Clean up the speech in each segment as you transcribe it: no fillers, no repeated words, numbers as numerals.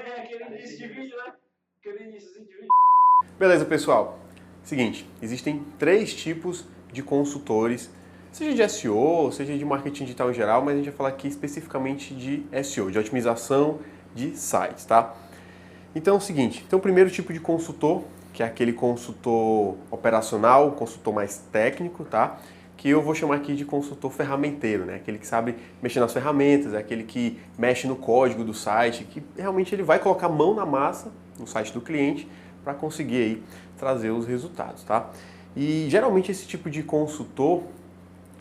É aquele início de vídeo, né? Aquele início de vídeo. Beleza, pessoal. Seguinte, existem 3 tipos de consultores, seja de SEO, seja de marketing digital em geral, mas a gente vai falar aqui especificamente de SEO, de otimização de sites, tá? Então é o seguinte, tem o primeiro tipo de consultor, que é aquele consultor operacional, consultor mais técnico, tá? Que eu vou chamar aqui de consultor ferramenteiro, né? Aquele que sabe mexer nas ferramentas, é aquele que mexe no código do site, que realmente ele vai colocar a mão na massa no site do cliente para conseguir aí trazer os resultados, tá? E geralmente esse tipo de consultor,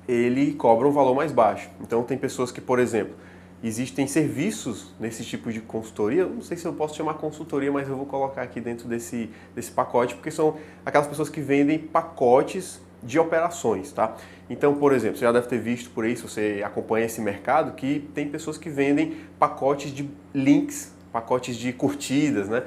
ele cobra um valor mais baixo. Então tem pessoas que, por exemplo, existem serviços nesse tipo de consultoria, eu não sei se eu posso chamar consultoria, mas eu vou colocar aqui dentro desse pacote, porque são aquelas pessoas que vendem pacotes de operações, tá? Então, por exemplo, você já deve ter visto por aí, se você acompanha esse mercado, que tem pessoas que vendem pacotes de links, pacotes de curtidas, né?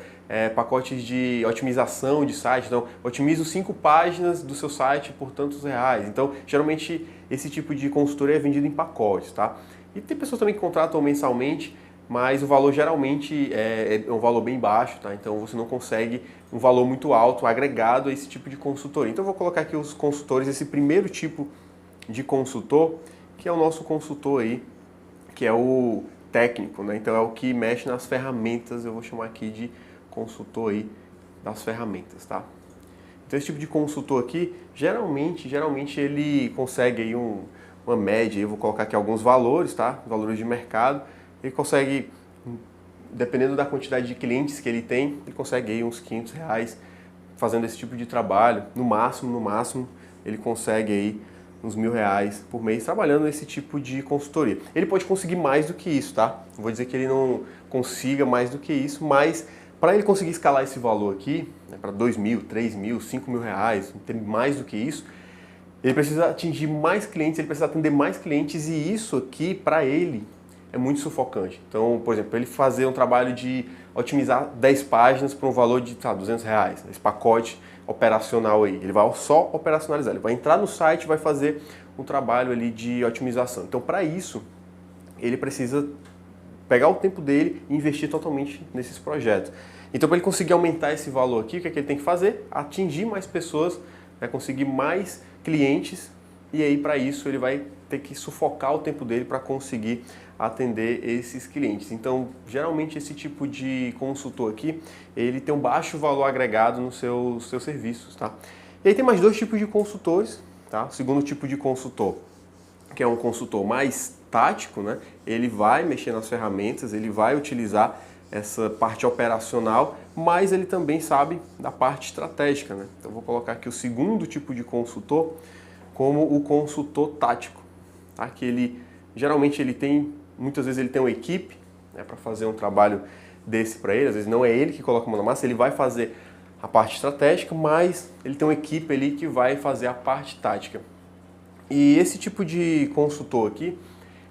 Pacotes de otimização de site. Então, otimizo 5 páginas do seu site por tantos reais. Então, geralmente, esse tipo de consultoria é vendido em pacotes, tá? E tem pessoas também que contratam mensalmente, mas o valor geralmente é um valor bem baixo, tá? Então, você não consegue um valor muito alto agregado a esse tipo de consultoria. Então, eu vou colocar aqui os consultores, esse primeiro tipo de consultor, que é o nosso consultor aí, que é o técnico, né? Então é o que mexe nas ferramentas, eu vou chamar aqui de consultor aí das ferramentas, tá? Então esse tipo de consultor aqui, geralmente ele consegue aí uma média, eu vou colocar aqui alguns valores, tá? Valores de mercado, ele consegue, dependendo da quantidade de clientes que ele tem, ele consegue aí uns R$ 500 fazendo esse tipo de trabalho, no máximo, ele consegue aí uns R$ 1.000 por mês trabalhando nesse tipo de consultoria. Ele pode conseguir mais do que isso, tá? Não vou dizer que ele não consiga mais do que isso, mas para ele conseguir escalar esse valor aqui, né, para R$ 2.000, R$ 3.000, R$ 5.000, ter mais do que isso, ele precisa atingir mais clientes, ele precisa atender mais clientes e isso aqui, para ele, é muito sufocante. Então, por exemplo, ele fazer um trabalho de otimizar 10 páginas por um valor de R$ 200, esse pacote operacional aí. Ele vai só operacionalizar, ele vai entrar no site e vai fazer um trabalho ali de otimização. Então, para isso, ele precisa pegar o tempo dele e investir totalmente nesses projetos. Então, para ele conseguir aumentar esse valor aqui, o que é que ele tem que fazer? Atingir mais pessoas, né, conseguir mais clientes, e aí para isso ele vai ter que sufocar o tempo dele para conseguir atender esses clientes. Então, geralmente esse tipo de consultor aqui, ele tem um baixo valor agregado nos seus serviços, tá? E aí tem mais 2 tipos de consultores, tá? O segundo tipo de consultor, que é um consultor mais tático, né? Ele vai mexer nas ferramentas, ele vai utilizar essa parte operacional, mas ele também sabe da parte estratégica, né? Então, eu vou colocar aqui o segundo tipo de consultor como o consultor tático, tá? Que ele geralmente muitas vezes ele tem uma equipe, né, para fazer um trabalho desse para ele. Às vezes não é ele que coloca a mão na massa, ele vai fazer a parte estratégica, mas ele tem uma equipe ali que vai fazer a parte tática. E esse tipo de consultor aqui,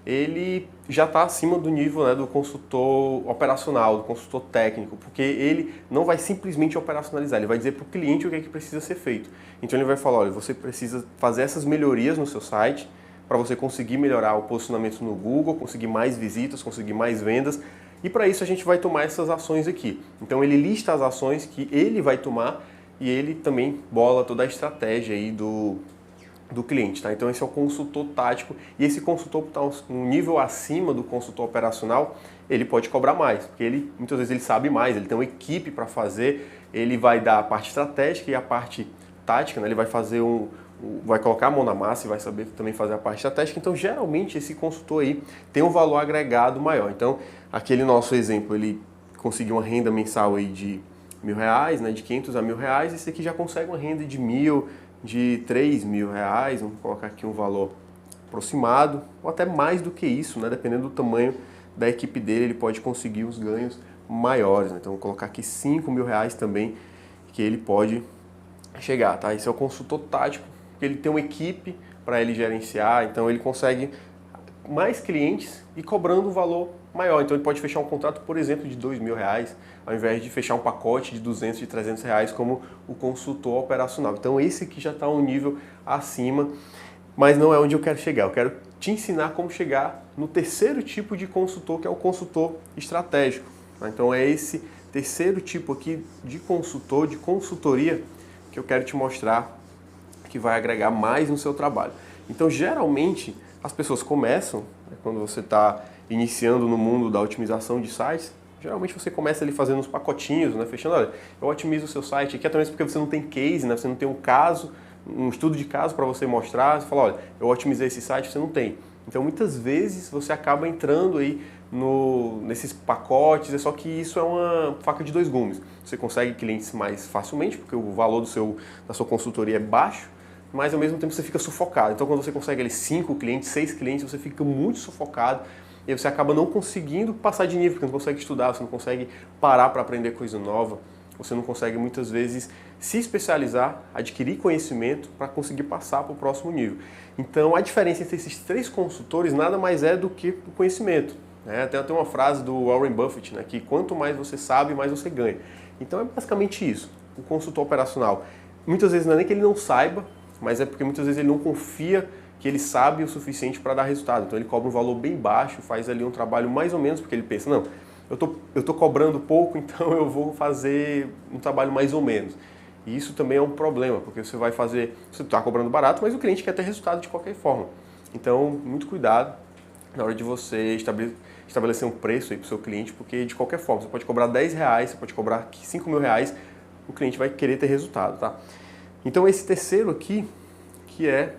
ele já está acima do nível, né, do consultor operacional, do consultor técnico, porque ele não vai simplesmente operacionalizar, ele vai dizer para o cliente o que é que precisa ser feito. Então ele vai falar, olha, você precisa fazer essas melhorias no seu site para você conseguir melhorar o posicionamento no Google, conseguir mais visitas, conseguir mais vendas, e para isso a gente vai tomar essas ações aqui. Então ele lista as ações que ele vai tomar e ele também bola toda a estratégia aí do cliente, tá? Então esse é o consultor tático, e esse consultor está um nível acima do consultor operacional, ele pode cobrar mais, porque ele muitas vezes ele sabe mais, ele tem uma equipe para fazer, ele vai dar a parte estratégica e a parte tática, né? Ele vai fazer vai colocar a mão na massa e vai saber também fazer a parte estratégica. Então geralmente esse consultor aí tem um valor agregado maior. Então aquele nosso exemplo, ele conseguiu uma renda mensal aí de R$ 1.000, né? De 500 a R$ 1.000, esse aqui já consegue uma renda de 1.000, de R$ 3.000, vamos colocar aqui um valor aproximado, ou até mais do que isso, né? Dependendo do tamanho da equipe dele, ele pode conseguir os ganhos maiores, né? Então, vou colocar aqui R$ 5.000 também, que ele pode chegar, tá? Esse é o consultor tático, porque ele tem uma equipe para ele gerenciar, então ele consegue mais clientes e cobrando um valor maior. Então ele pode fechar um contrato, por exemplo, de R$ 2.000, ao invés de fechar um pacote de 200, de R$ 300, como o consultor operacional. Então esse aqui já está um nível acima, mas não é onde eu quero chegar. Eu quero te ensinar como chegar no terceiro tipo de consultor, que é o consultor estratégico. Tá? Então é esse terceiro tipo aqui de consultor, de consultoria, que eu quero te mostrar que vai agregar mais no seu trabalho. Então, geralmente, as pessoas começam, né, quando você está iniciando no mundo da otimização de sites, geralmente você começa ali fazendo uns pacotinhos, né, fechando, olha, eu otimizo o seu site aqui, até mesmo porque você não tem case, né, você não tem um caso, um estudo de caso para você mostrar, você fala, olha, eu otimizei esse site, você não tem. Então, muitas vezes, você acaba entrando aí nesses pacotes, é só que isso é uma faca de dois gumes. Você consegue clientes mais facilmente, porque o valor da sua consultoria é baixo, mas ao mesmo tempo você fica sufocado. Então quando você consegue ali 5 clientes, 6 clientes, você fica muito sufocado e você acaba não conseguindo passar de nível, porque não consegue estudar, você não consegue parar para aprender coisa nova, você não consegue muitas vezes se especializar, adquirir conhecimento para conseguir passar para o próximo nível. Então a diferença entre esses três consultores nada mais é do que o conhecimento. Tem uma frase do Warren Buffett, né, que quanto mais você sabe, mais você ganha. Então é basicamente isso, o consultor operacional. Muitas vezes não é nem que ele não saiba, mas é porque muitas vezes ele não confia que ele sabe o suficiente para dar resultado. Então ele cobra um valor bem baixo, faz ali um trabalho mais ou menos, porque ele pensa, não, eu tô cobrando pouco, então eu vou fazer um trabalho mais ou menos. E isso também é um problema, porque você está cobrando barato, mas o cliente quer ter resultado de qualquer forma. Então, muito cuidado na hora de você estabelecer um preço aí para o seu cliente, porque de qualquer forma, você pode cobrar R$10, você pode cobrar R$5.000, o cliente vai querer ter resultado, tá? Então esse terceiro aqui, que é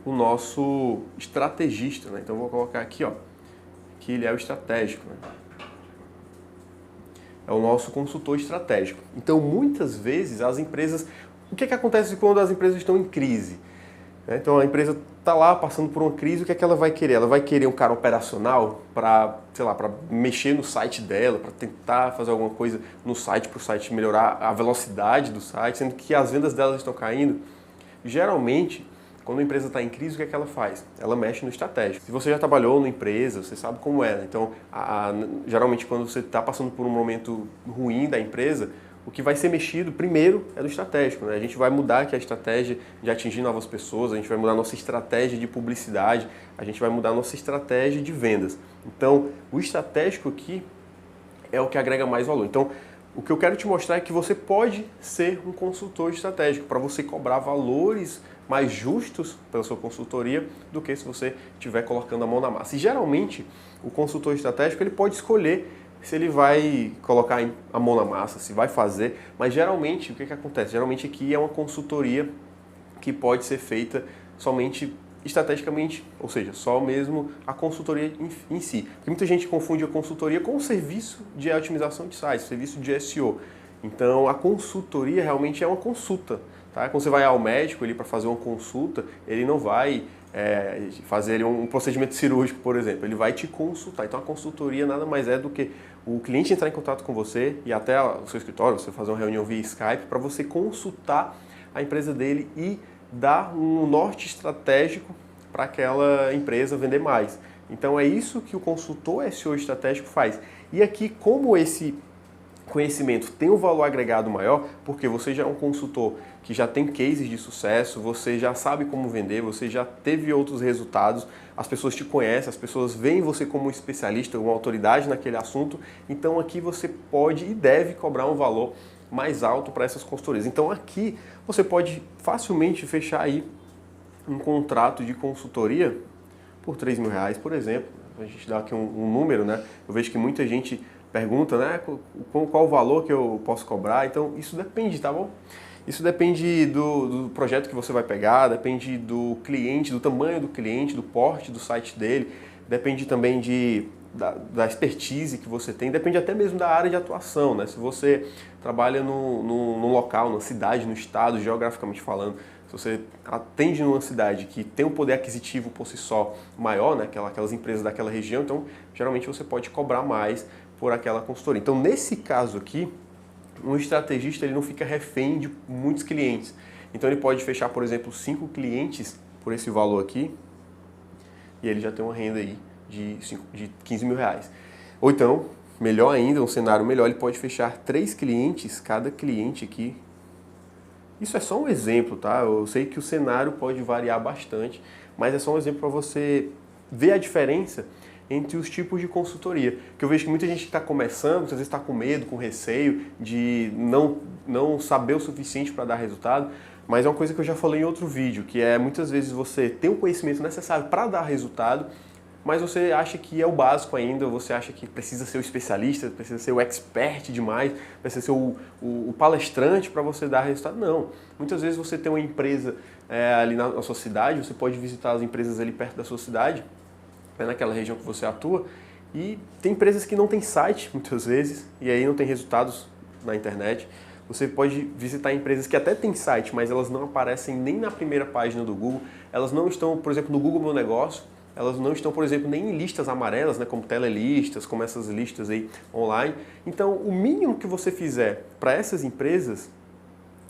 o nosso estrategista, né? Então eu vou colocar aqui, ó, que ele é o estratégico, né? É o nosso consultor estratégico. Então muitas vezes as empresas, o que acontece quando as empresas estão em crise? Então a empresa está lá passando por uma crise, o que ela vai querer? Ela vai querer um cara operacional para, sei lá, para mexer no site dela, para tentar fazer alguma coisa no site, para o site melhorar a velocidade do site, sendo que as vendas delas estão caindo. Geralmente, quando a empresa está em crise, o que ela faz? Ela mexe no estratégico. Se você já trabalhou numa empresa, você sabe como é, né? Então, geralmente quando você está passando por um momento ruim da empresa, o que vai ser mexido primeiro é do estratégico, né? A gente vai mudar aqui a estratégia de atingir novas pessoas, a gente vai mudar a nossa estratégia de publicidade, a gente vai mudar a nossa estratégia de vendas. Então, o estratégico aqui é o que agrega mais valor. Então, o que eu quero te mostrar é que você pode ser um consultor estratégico para você cobrar valores mais justos pela sua consultoria do que se você estiver colocando a mão na massa. E geralmente, o consultor estratégico ele pode escolher se ele vai colocar a mão na massa, se vai fazer, mas geralmente, o que acontece? Geralmente aqui é uma consultoria que pode ser feita somente estrategicamente, ou seja, só mesmo a consultoria em si. Porque muita gente confunde a consultoria com o serviço de otimização de sites, serviço de SEO. Então a consultoria realmente é uma consulta. Tá? Quando você vai ao médico para fazer uma consulta, ele não vai fazer um procedimento cirúrgico, por exemplo, ele vai te consultar. Então a consultoria nada mais é do que o cliente entrar em contato com você e até o seu escritório, você fazer uma reunião via Skype para você consultar a empresa dele e dar um norte estratégico para aquela empresa vender mais. Então é isso que o consultor SEO estratégico faz. E aqui, como esse conhecimento tem um valor agregado maior, porque você já é um consultor que já tem cases de sucesso, você já sabe como vender, você já teve outros resultados, as pessoas te conhecem, as pessoas veem você como um especialista, uma autoridade naquele assunto, então aqui você pode e deve cobrar um valor mais alto para essas consultorias. Então aqui você pode facilmente fechar aí um contrato de consultoria por R$3.000, por exemplo. A gente dá aqui um número, né? Eu vejo que muita gente pergunta, né, qual o valor que eu posso cobrar. Então isso depende, tá bom? Isso depende do projeto que você vai pegar, depende do cliente, do tamanho do cliente, do porte do site dele, depende também da expertise que você tem, depende até mesmo da área de atuação, né? Se você trabalha num local, numa cidade, no estado, geograficamente falando, se você atende numa cidade que tem um poder aquisitivo por si só maior, né? Aquelas empresas daquela região, então geralmente você pode cobrar mais por aquela consultoria. Então nesse caso aqui, um estrategista ele não fica refém de muitos clientes. Então ele pode fechar, por exemplo, 5 clientes por esse valor aqui e ele já tem uma renda aí de R$15.000. Ou então, melhor ainda, um cenário melhor, ele pode fechar 3 clientes, cada cliente aqui. Isso é só um exemplo, tá? Eu sei que o cenário pode variar bastante, mas é só um exemplo para você ver a diferença entre os tipos de consultoria. Que eu vejo que muita gente que está começando, muitas vezes está com medo, com receio de não saber o suficiente para dar resultado, mas é uma coisa que eu já falei em outro vídeo, que é muitas vezes você tem o conhecimento necessário para dar resultado, mas você acha que é o básico ainda, você acha que precisa ser o especialista, precisa ser o expert demais, precisa ser o palestrante para você dar resultado. Não. Muitas vezes você tem uma empresa ali na sua cidade, você pode visitar as empresas ali perto da sua cidade, naquela região que você atua, e tem empresas que não têm site, muitas vezes, e aí não tem resultados na internet. Você pode visitar empresas que até têm site, mas elas não aparecem nem na primeira página do Google, elas não estão, por exemplo, no Google Meu Negócio, elas não estão, por exemplo, nem em listas amarelas, né, como telelistas, como essas listas aí online. Então, o mínimo que você fizer para essas empresas,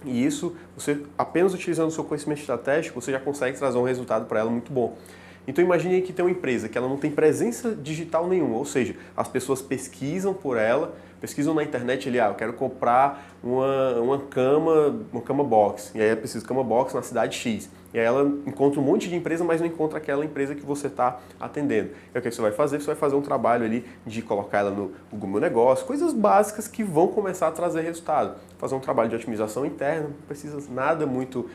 e isso você apenas utilizando o seu conhecimento estratégico, você já consegue trazer um resultado para ela muito bom. Então imagine que tem uma empresa que ela não tem presença digital nenhuma, ou seja, as pessoas pesquisam por ela, pesquisam na internet ali, eu quero comprar uma cama box, e aí ela precisa de cama box na cidade X. E aí ela encontra um monte de empresa, mas não encontra aquela empresa que você está atendendo. E o que você vai fazer? Você vai fazer um trabalho ali de colocar ela no Google Meu Negócio, coisas básicas que vão começar a trazer resultado. Fazer um trabalho de otimização interna, não precisa nada muito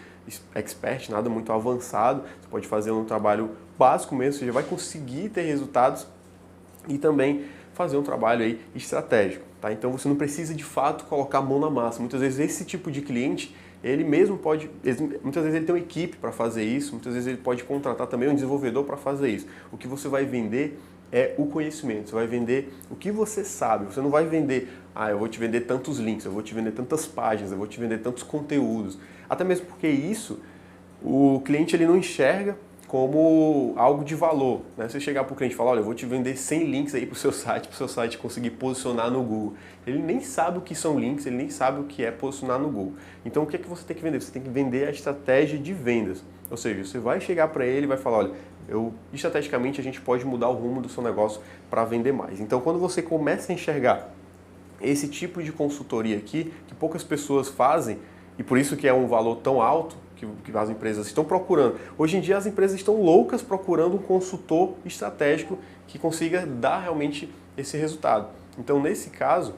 expert, nada muito avançado. Você pode fazer um trabalho básico mesmo, você já vai conseguir ter resultados e também fazer um trabalho aí estratégico. Tá? Então você não precisa de fato colocar a mão na massa. Muitas vezes esse tipo de cliente, ele mesmo pode, muitas vezes ele tem uma equipe para fazer isso, muitas vezes ele pode contratar também um desenvolvedor para fazer isso. O que você vai vender é o conhecimento, você vai vender o que você sabe, você não vai vender, eu vou te vender tantos links, eu vou te vender tantas páginas, eu vou te vender tantos conteúdos. Até mesmo porque isso, o cliente ele não enxerga como algo de valor. Né? Você chegar para o cliente e falar, olha, eu vou te vender 100 links aí para o seu site conseguir posicionar no Google. Ele nem sabe o que são links, ele nem sabe o que é posicionar no Google. Então o que é que você tem que vender? Você tem que vender a estratégia de vendas. Ou seja, você vai chegar para ele e vai falar, olha, estrategicamente a gente pode mudar o rumo do seu negócio para vender mais. Então quando você começa a enxergar esse tipo de consultoria aqui, que poucas pessoas fazem, e por isso que é um valor tão alto, que as empresas estão procurando. Hoje em dia as empresas estão loucas procurando um consultor estratégico que consiga dar realmente esse resultado. Então nesse caso,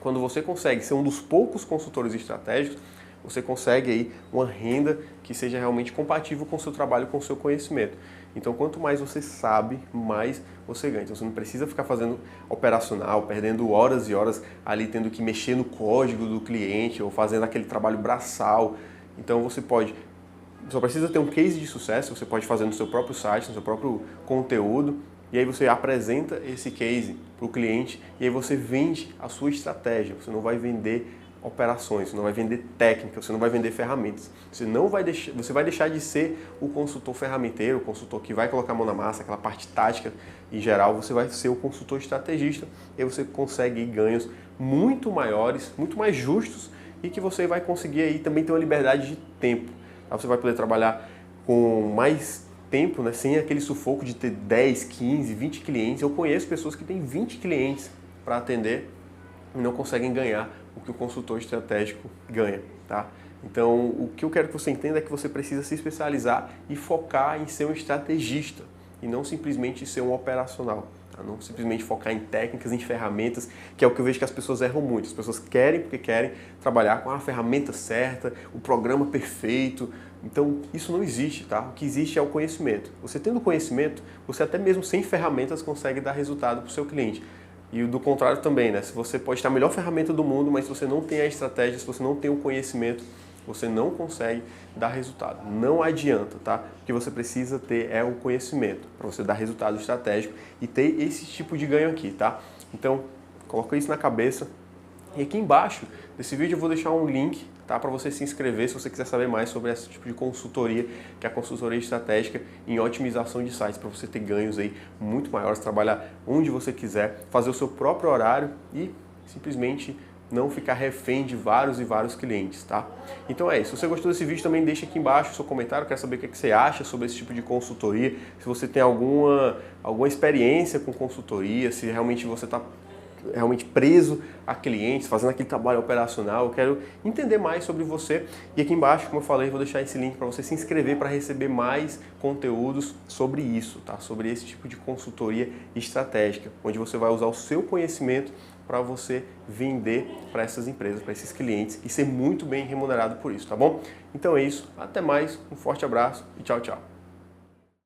quando você consegue ser um dos poucos consultores estratégicos, você consegue aí uma renda que seja realmente compatível com o seu trabalho, com o seu conhecimento. Então quanto mais você sabe, mais você ganha. Então você não precisa ficar fazendo operacional, perdendo horas e horas ali tendo que mexer no código do cliente ou fazendo aquele trabalho braçal. Então você só precisa ter um case de sucesso, você pode fazer no seu próprio site, no seu próprio conteúdo, e aí você apresenta esse case para o cliente e aí você vende a sua estratégia. Você não vai vender operações, você não vai vender técnica, você não vai vender ferramentas. Você vai deixar de ser o consultor ferramenteiro, o consultor que vai colocar a mão na massa, aquela parte tática em geral, você vai ser o consultor estrategista e aí você consegue ganhos muito maiores, muito mais justos e que você vai conseguir aí também ter uma liberdade de tempo. Você vai poder trabalhar com mais tempo, né, sem aquele sufoco de ter 10, 15, 20 clientes. Eu conheço pessoas que têm 20 clientes para atender e não conseguem ganhar o que o consultor estratégico ganha. Tá? Então, o que eu quero que você entenda é que você precisa se especializar e focar em ser um estrategista e não simplesmente ser um operacional. Não simplesmente focar em técnicas, em ferramentas, que é o que eu vejo que as pessoas erram muito. As pessoas querem porque querem trabalhar com a ferramenta certa, o programa perfeito. Então, isso não existe, tá? O que existe é o conhecimento. Você tendo conhecimento, você até mesmo sem ferramentas consegue dar resultado para o seu cliente. E do contrário também, né? Se você pode ter a melhor ferramenta do mundo, mas se você não tem a estratégia, se você não tem o conhecimento, você não consegue dar resultado. Não adianta, tá? O que você precisa ter é o conhecimento para você dar resultado estratégico e ter esse tipo de ganho aqui, tá? Então, coloca isso na cabeça. E aqui embaixo desse vídeo eu vou deixar um link, tá, para você se inscrever se você quiser saber mais sobre esse tipo de consultoria, que é a consultoria estratégica em otimização de sites, para você ter ganhos aí muito maiores, trabalhar onde você quiser, fazer o seu próprio horário e simplesmente não ficar refém de vários e vários clientes, tá? Então é isso. Se você gostou desse vídeo, também deixa aqui embaixo o seu comentário. Quero saber o que você acha sobre esse tipo de consultoria. Se você tem alguma experiência com consultoria, se realmente você está realmente preso a clientes, fazendo aquele trabalho operacional. Eu quero entender mais sobre você. E aqui embaixo, como eu falei, vou deixar esse link para você se inscrever para receber mais conteúdos sobre isso, tá? Sobre esse tipo de consultoria estratégica, onde você vai usar o seu conhecimento para você vender para essas empresas, para esses clientes e ser muito bem remunerado por isso, tá bom? Então é isso, até mais, um forte abraço e tchau, tchau.